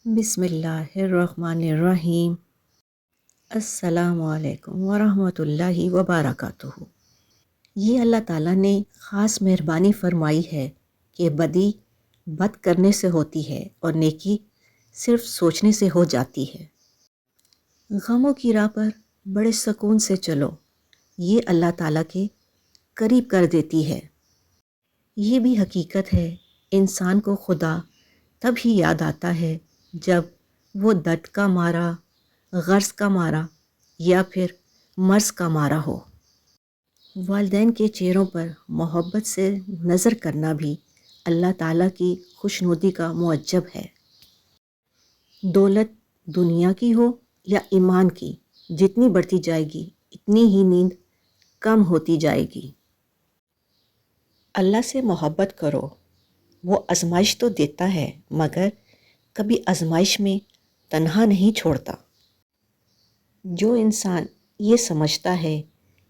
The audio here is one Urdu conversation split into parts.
بسم اللہ الرحمن الرحیم۔ السلام علیکم ورحمۃ اللہ وبرکاتہ۔ یہ اللہ تعالیٰ نے خاص مہربانی فرمائی ہے کہ بدی بد کرنے سے ہوتی ہے اور نیکی صرف سوچنے سے ہو جاتی ہے۔ غموں کی راہ پر بڑے سکون سے چلو، یہ اللہ تعالیٰ کے قریب کر دیتی ہے۔ یہ بھی حقیقت ہے، انسان کو خدا تب ہی یاد آتا ہے جب وہ درد کا مارا، غرض کا مارا یا پھر مرض کا مارا ہو۔ والدین کے چہروں پر محبت سے نظر کرنا بھی اللہ تعالیٰ کی خوشنودی کا معجب ہے۔ دولت دنیا کی ہو یا ایمان کی، جتنی بڑھتی جائے گی اتنی ہی نیند کم ہوتی جائے گی۔ اللہ سے محبت کرو، وہ آزمائش تو دیتا ہے مگر کبھی آزمائش میں تنہا نہیں چھوڑتا۔ جو انسان یہ سمجھتا ہے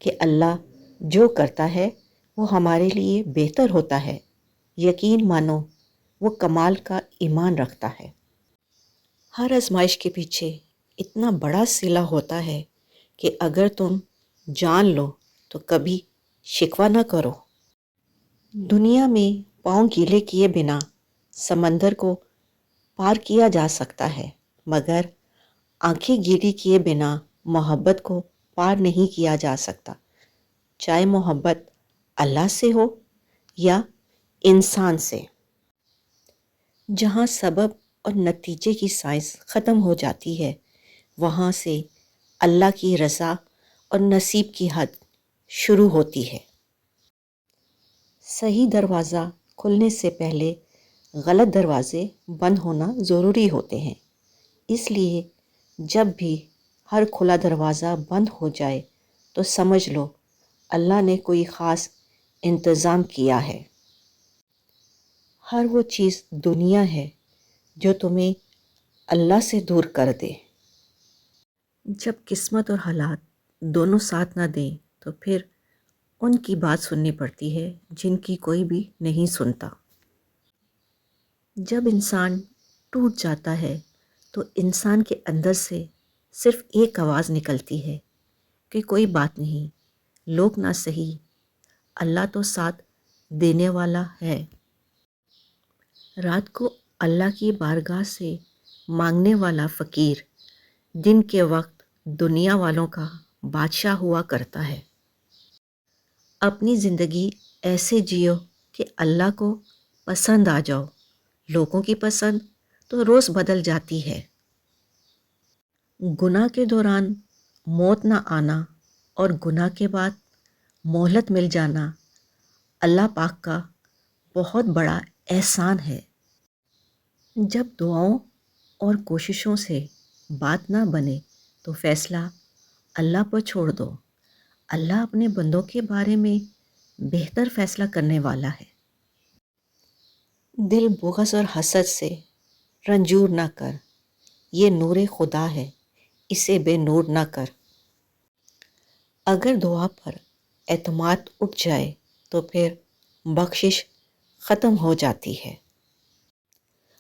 کہ اللہ جو کرتا ہے وہ ہمارے لیے بہتر ہوتا ہے، یقین مانو وہ کمال کا ایمان رکھتا ہے۔ ہر آزمائش کے پیچھے اتنا بڑا صلہ ہوتا ہے کہ اگر تم جان لو تو کبھی شکوہ نہ کرو۔ دنیا میں پاؤں گیلے کیے بنا سمندر کو پار کیا جا سکتا ہے، مگر آنکھیں گیلی کیے بنا محبت کو پار نہیں کیا جا سکتا، چاہے محبت اللہ سے ہو یا انسان سے۔ جہاں سبب اور نتیجے کی سائنس ختم ہو جاتی ہے، وہاں سے اللہ کی رضا اور نصیب کی حد شروع ہوتی ہے۔ صحیح دروازہ کھلنے سے پہلے غلط دروازے بند ہونا ضروری ہوتے ہیں، اس لیے جب بھی ہر کھلا دروازہ بند ہو جائے تو سمجھ لو اللہ نے کوئی خاص انتظام کیا ہے۔ ہر وہ چیز دنیا ہے جو تمہیں اللہ سے دور کر دے۔ جب قسمت اور حالات دونوں ساتھ نہ دیں تو پھر ان کی بات سننی پڑتی ہے جن کی کوئی بھی نہیں سنتا۔ جب انسان ٹوٹ جاتا ہے تو انسان کے اندر سے صرف ایک آواز نکلتی ہے کہ کوئی بات نہیں، لوگ نہ صحیح، اللہ تو ساتھ دینے والا ہے۔ رات کو اللہ کی بارگاہ سے مانگنے والا فقیر دن کے وقت دنیا والوں کا بادشاہ ہوا کرتا ہے۔ اپنی زندگی ایسے جیو کہ اللہ کو پسند آ جاؤ، لوگوں کی پسند تو روز بدل جاتی ہے۔ گناہ کے دوران موت نہ آنا اور گناہ کے بعد مہلت مل جانا اللہ پاک کا بہت بڑا احسان ہے۔ جب دعاؤں اور کوششوں سے بات نہ بنے تو فیصلہ اللہ پر چھوڑ دو، اللہ اپنے بندوں کے بارے میں بہتر فیصلہ کرنے والا ہے۔ دل بغض اور حسد سے رنجور نہ کر، یہ نور خدا ہے، اسے بے نور نہ کر۔ اگر دعا پر اعتماد اٹھ جائے تو پھر بخشش ختم ہو جاتی ہے۔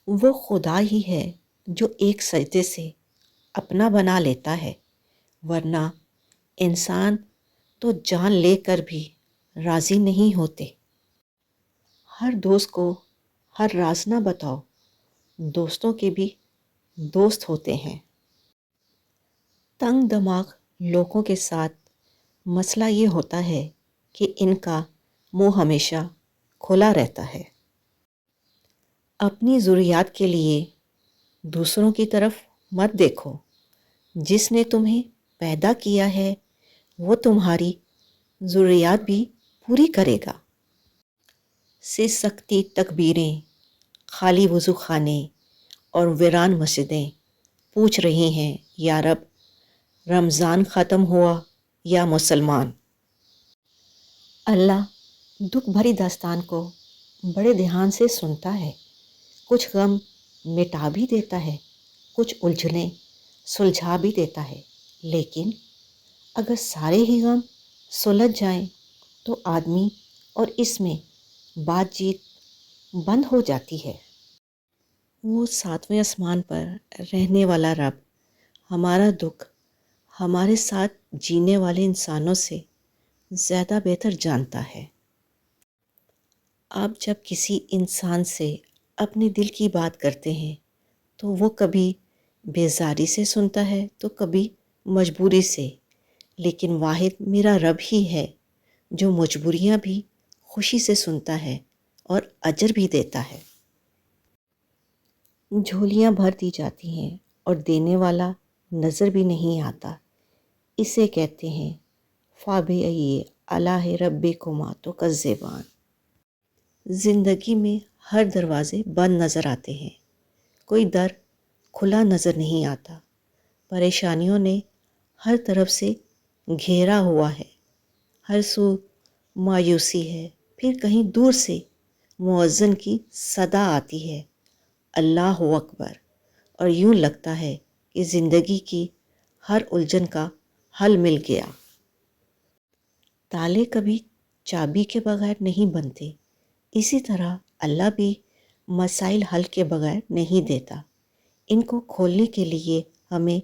وہ خدا ہی ہے جو ایک سجدے سے اپنا بنا لیتا ہے، ورنہ انسان تو جان لے کر بھی راضی نہیں ہوتے۔ ہر دوست کو ہر راز نہ بتاؤ، دوستوں کے بھی دوست ہوتے ہیں۔ تنگ دماغ لوگوں کے ساتھ مسئلہ یہ ہوتا ہے کہ ان کا منہ ہمیشہ کھلا رہتا ہے۔ اپنی ضروریات کے لیے دوسروں کی طرف مت دیکھو، جس نے تمہیں پیدا کیا ہے وہ تمہاری ضروریات بھی پوری کرے گا۔ سے سکتی تکبیریں، خالی وضو خانے اور ویران مسجدیں پوچھ رہی ہیں یا رب رمضان ختم ہوا یا مسلمان۔ اللہ دکھ بھری داستان کو بڑے دھیان سے سنتا ہے، کچھ غم مٹا بھی دیتا ہے، کچھ الجھنیں سلجھا بھی دیتا ہے، لیکن اگر سارے ہی غم سلجھ جائیں تو آدمی اور اس میں بات چیت بند ہو جاتی ہے۔ وہ ساتویں آسمان پر رہنے والا رب ہمارا دکھ ہمارے ساتھ جینے والے انسانوں سے زیادہ بہتر جانتا ہے۔ آپ جب کسی انسان سے اپنے دل کی بات کرتے ہیں تو وہ کبھی بیزاری سے سنتا ہے تو کبھی مجبوری سے، لیکن واحد میرا رب ہی ہے جو مجبوریاں بھی خوشی سے سنتا ہے اور اجر بھی دیتا ہے۔ جھولیاں بھر دی جاتی ہیں اور دینے والا نظر بھی نہیں آتا، اسے کہتے ہیں فَبِأَيِّ آلَاءِ رَبِّكُمَا تُكَذِّبَانِ۔ زندگی میں ہر دروازے بند نظر آتے ہیں، کوئی در کھلا نظر نہیں آتا، پریشانیوں نے ہر طرف سے گھیرا ہوا ہے، ہر سو مایوسی ہے، پھر کہیں دور سے مؤذن کی صدا آتی ہے اللہ اکبر، اور یوں لگتا ہے کہ زندگی کی ہر الجھن کا حل مل گیا۔ تالے کبھی چابی کے بغیر نہیں بنتے، اسی طرح اللہ بھی مسائل حل کے بغیر نہیں دیتا، ان کو کھولنے کے لیے ہمیں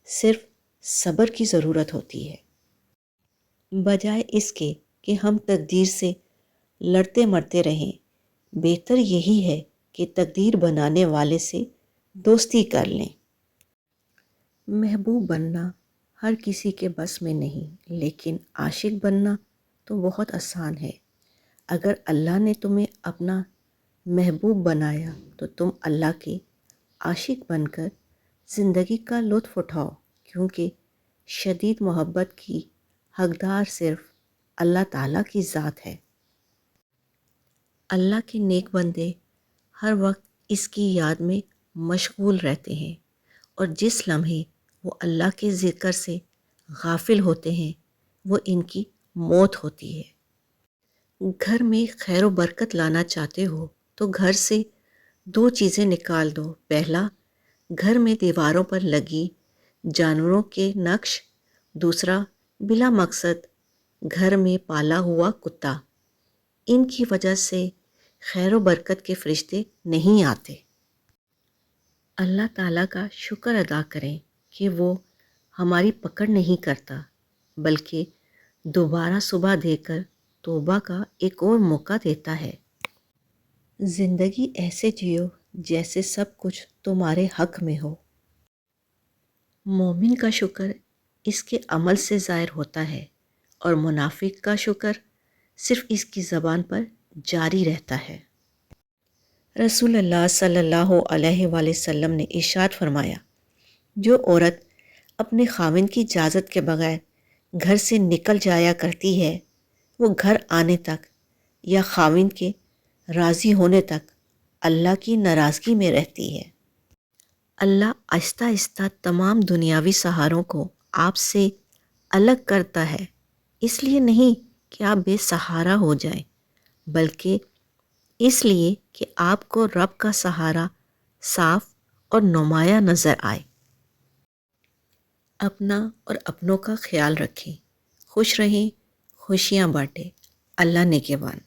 صرف صبر کی ضرورت ہوتی ہے۔ بجائے اس کے کہ ہم تقدیر سے لڑتے مرتے رہیں، بہتر یہی ہے کہ تقدیر بنانے والے سے دوستی کر لیں۔ محبوب بننا ہر کسی کے بس میں نہیں، لیکن عاشق بننا تو بہت آسان ہے۔ اگر اللہ نے تمہیں اپنا محبوب بنایا تو تم اللہ کے عاشق بن کر زندگی کا لطف اٹھاؤ، کیونکہ شدید محبت کی حقدار صرف اللہ تعالیٰ کی ذات ہے۔ اللہ کے نیک بندے ہر وقت اس کی یاد میں مشغول رہتے ہیں، اور جس لمحے وہ اللہ کے ذکر سے غافل ہوتے ہیں وہ ان کی موت ہوتی ہے۔ گھر میں خیر و برکت لانا چاہتے ہو تو گھر سے دو چیزیں نکال دو۔ پہلا، گھر میں دیواروں پر لگی جانوروں کے نقش، دوسرا بلا مقصد گھر میں پالا ہوا کتا۔ ان کی وجہ سے خیر و برکت کے فرشتے نہیں آتے۔ اللہ تعالیٰ کا شکر ادا کریں کہ وہ ہماری پکڑ نہیں کرتا، بلکہ دوبارہ صبح دے کر توبہ کا ایک اور موقع دیتا ہے۔ زندگی ایسے جیو جیسے سب کچھ تمہارے حق میں ہو۔ مومن کا شکر اس کے عمل سے ظاہر ہوتا ہے، اور منافق کا شکر صرف اس کی زبان پر جاری رہتا ہے۔ رسول اللہ صلی اللہ علیہ وآلہ وسلم نے ارشاد فرمایا، جو عورت اپنے خاوند کی اجازت کے بغیر گھر سے نکل جایا کرتی ہے، وہ گھر آنے تک یا خاوند کے راضی ہونے تک اللہ کی ناراضگی میں رہتی ہے۔ اللہ آہستہ آہستہ تمام دنیاوی سہاروں کو آپ سے الگ کرتا ہے، اس لیے نہیں کہ آپ بے سہارا ہو جائیں، بلکہ اس لیے کہ آپ کو رب کا سہارا صاف اور نمایاں نظر آئے۔ اپنا اور اپنوں کا خیال رکھیں، خوش رہیں، خوشیاں بانٹیں۔ اللہ نگہبان۔